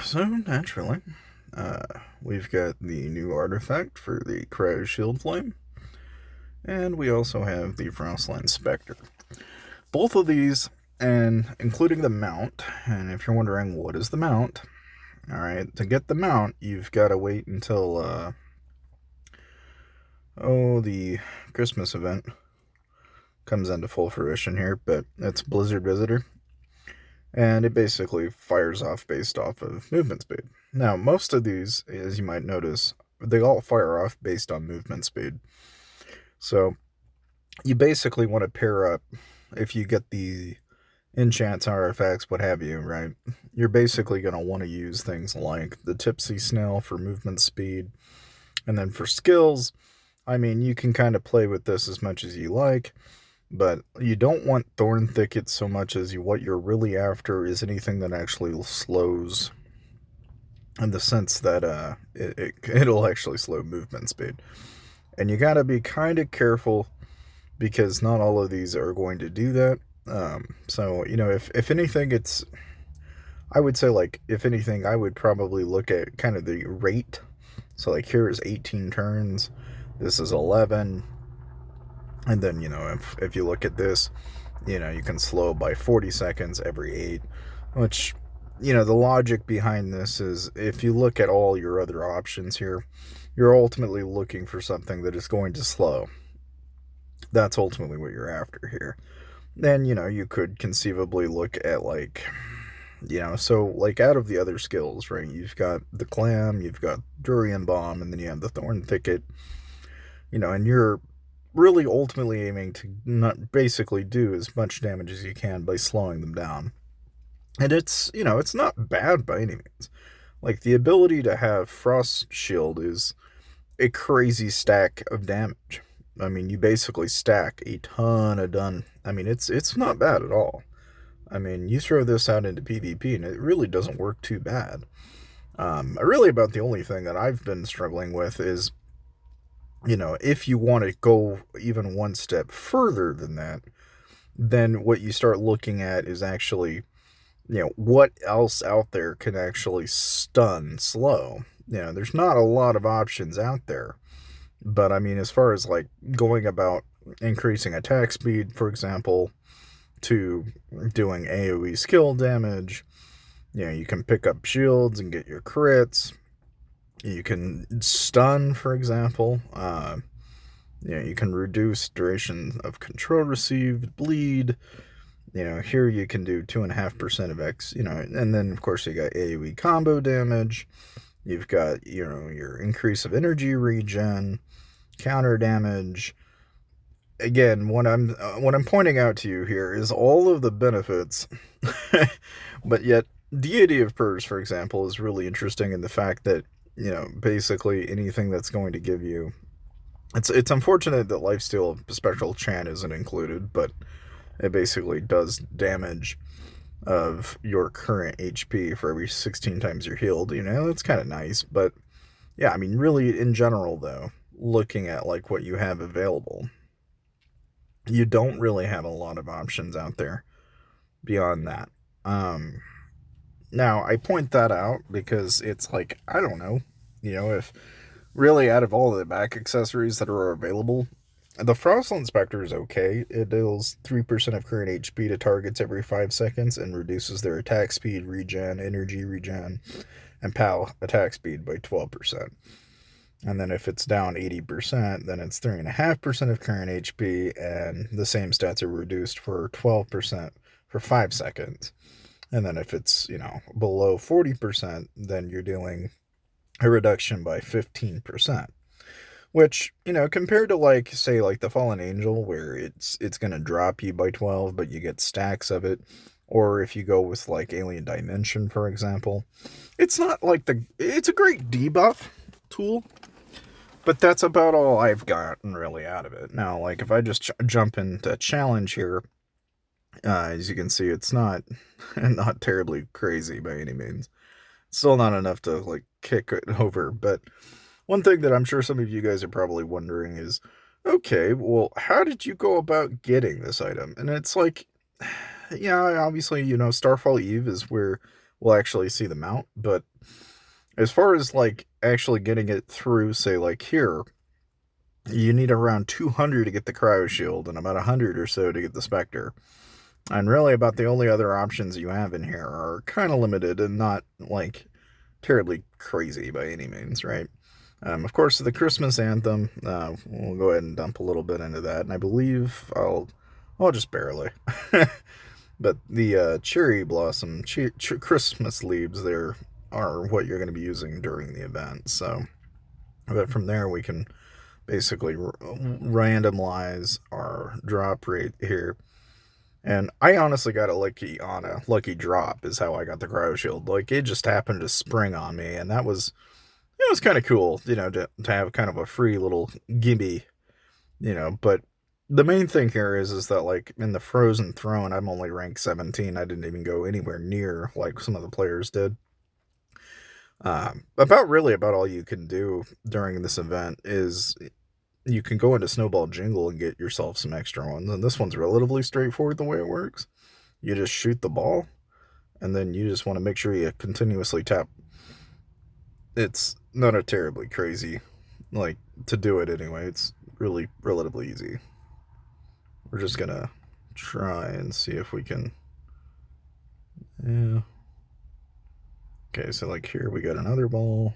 So naturally, we've got the new artifact for the Cryo Shield Flame, and we also have the Frostline Spector. Both of these, and including the mount, and if you're wondering what is the mount, alright, to get the mount, you've got to wait until, the Christmas event comes into full fruition here, but it's Blizzard Visitor, and it basically fires off based off of movement speed. Now, most of these, as you might notice, they all fire off based on movement speed. So, you basically want to pair up, if you get the enchants, artifacts, what have you, right? You're basically going to want to use things like the Tipsy Snail for movement speed, and then for skills, I mean, you can kind of play with this as much as you like, but you don't want Thorn Thicket so much as what you're really after is anything that actually slows, in the sense that it'll actually slow movement speed. And you gotta be kind of careful because not all of these are going to do that. So, if anything, I would say, like, if anything, I would probably look at kind of the rate. So, like, here's 18 turns, this is 11, and then, if you look at this, you can slow by 40 seconds every 8, which, the logic behind this is if you look at all your other options here, you're ultimately looking for something that is going to slow. That's ultimately what you're after here. Then, you could conceivably look at, like, so, like, out of the other skills, right, you've got the Clam, you've got Durian Bomb, and then you have the Thorn Thicket, and you're really ultimately aiming to not basically do as much damage as you can by slowing them down. And it's not bad by any means. Like, the ability to have Frost Shield is a crazy stack of damage. I mean, you basically stack a ton of done. I mean, it's not bad at all. I mean, you throw this out into PvP, and it really doesn't work too bad. Really, about the only thing that I've been struggling with is, if you want to go even one step further than that, then what you start looking at is actually, what else out there can actually stun slow. There's not a lot of options out there. But, I mean, as far as, like, going about increasing attack speed, for example, to doing AoE skill damage, you can pick up shields and get your crits. You can stun, for example. You can reduce duration of control received, bleed. Here you can do 2.5% of X, and then, of course, you got AoE combo damage. You've got, your increase of energy regen, counter damage. Again, what I'm pointing out to you here is all of the benefits, but yet Deity of Purrs, for example, is really interesting in the fact that, basically anything that's going to give you, it's unfortunate that Lifesteal of Spectral Chan isn't included, but it basically does damage of your current HP for every 16 times you're healed. That's kind of nice, but yeah, I mean, really, in general, though, looking at, like, what you have available, you don't really have a lot of options out there beyond that. Now, I point that out because it's like, I don't know, if really out of all the back accessories that are available, the Frostland Spectre is okay. It deals 3% of current HP to targets every 5 seconds and reduces their attack speed, regen, energy regen, and PAL attack speed by 12%. And then if it's down 80%, then it's 3.5% of current HP, and the same stats are reduced for 12% for 5 seconds. And then if it's, below 40%, then you're dealing a reduction by 15%. Which, compared to, like, say, like the Fallen Angel, where it's going to drop you by 12, but you get stacks of it, or if you go with, like, Alien Dimension, for example, it's not like it's a great debuff tool, but that's about all I've gotten really out of it. Now, like, if I just jump into challenge here, as you can see, it's not not terribly crazy by any means. Still not enough to, like, kick it over, but one thing that I'm sure some of you guys are probably wondering is, okay, well, how did you go about getting this item? And it's like, yeah, obviously, Starfall Eve is where we'll actually see the mount. But as far as like actually getting it through, say like here, you need around 200 to get the cryo shield and about 100 or so to get the Spector. And really about the only other options you have in here are kind of limited and not like terribly crazy by any means, right? Of course, the Christmas anthem, we'll go ahead and dump a little bit into that, and I believe I'll just barely. But the cherry blossom, Christmas leaves there are what you're going to be using during the event. So, but from there we can basically randomize our drop rate here. And I honestly got a lucky drop is how I got the cryo shield. Like it just happened to spring on me, and that was it was kind of cool, to have kind of a free little gimme, But the main thing here is that like in the Frozen Throne, I'm only rank 17. I didn't even go anywhere near like some of the players did. About all you can do during this event is you can go into Snowball Jingle and get yourself some extra ones. And this one's relatively straightforward the way it works. You just shoot the ball, and then you just want to make sure you continuously tap. It's not a terribly crazy, like, to do it anyway. It's really relatively easy. We're just gonna try and see if we can. Yeah. Okay, so like here we got another ball.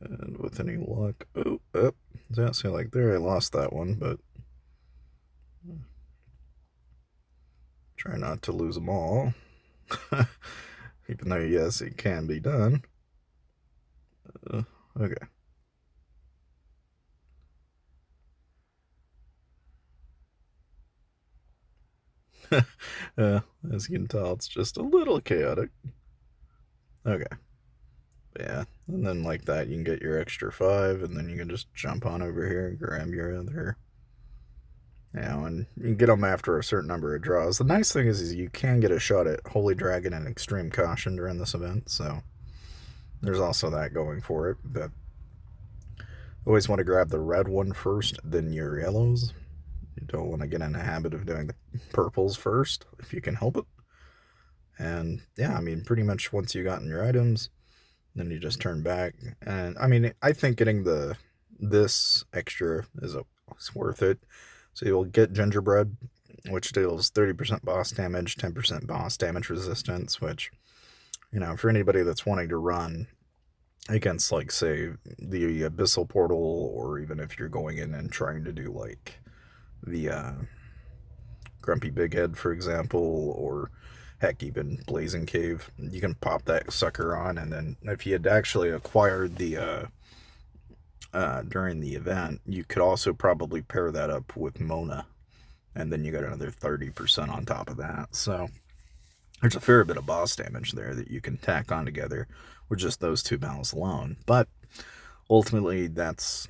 And with any luck. Oh, up. Does that like there? I lost that one, but try not to lose them all. Even though, yes, it can be done. Okay. As you can tell, it's just a little chaotic. Okay. Yeah, and then like that, you can get your extra 5, and then you can just jump on over here and grab your other. And you can get them after a certain number of draws. The nice thing is you can get a shot at Holy Dragon and Extreme Caution during this event, so there's also that going for it. But always want to grab the red one first, then your yellows. You don't want to get in the habit of doing the purples first, if you can help it. And yeah, I mean, pretty much once you gotten your items, then you just turn back. And I mean, I think getting this extra is worth it. So you'll get gingerbread, which deals 30% boss damage, 10% boss damage resistance, which, for anybody that's wanting to run against, like, say, the Abyssal Portal, or even if you're going in and trying to do, like, the Grumpy Big Head, for example, or heck, even Blazing Cave, you can pop that sucker on, and then if you had actually acquired the during the event, you could also probably pair that up with Mona, and then you got another 30% on top of that. So there's a fair bit of boss damage there that you can tack on together with just those two battles alone. But ultimately, that's,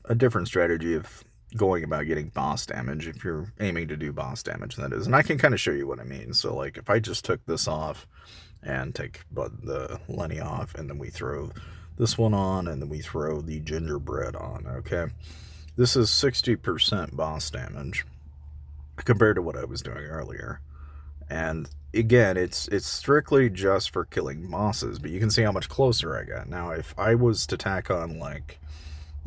a different strategy of going about getting boss damage, if you're aiming to do boss damage, that is. And I can kind of show you what I mean. So like if I just took this off and take the Lenny off, and then we throw this one on, and then we throw the gingerbread on, okay, this is 60% boss damage compared to what I was doing earlier. And again, it's strictly just for killing bosses, but you can see how much closer I got. Now if I was to tack on, like,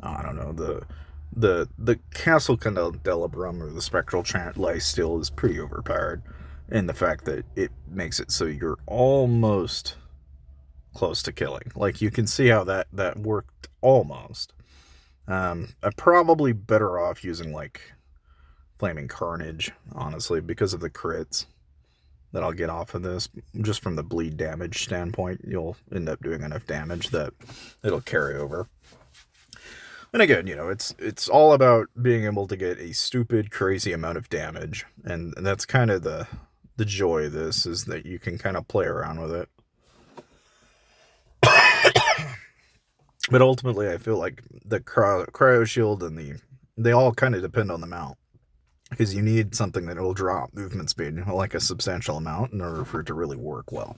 I don't know, the Castle Candelabrum or the Spectral Chant Lifesteal is pretty overpowered in the fact that it makes it so you're almost close to killing. Like, you can see how that worked almost. I'm probably better off using, like, Flaming Carnage, honestly, because of the crits that I'll get off of this. Just from the bleed damage standpoint, you'll end up doing enough damage that it'll carry over. And again, it's all about being able to get a stupid, crazy amount of damage. And that's kind of the joy of this, is that you can kind of play around with it. But ultimately, I feel like the cryo shield and they all kind of depend on the mount. Because you need something that will drop movement speed, like a substantial amount, in order for it to really work well.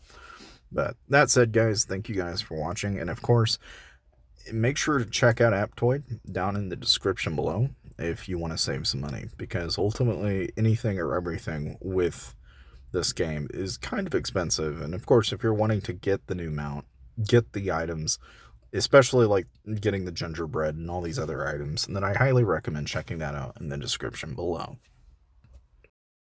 But that said, guys, thank you guys for watching. And of course, make sure to check out Aptoid down in the description below if you want to save some money, because ultimately anything or everything with this game is kind of expensive. And of course, if you're wanting to get the new mount, get the items, especially like getting the gingerbread and all these other items, then I highly recommend checking that out in the description below.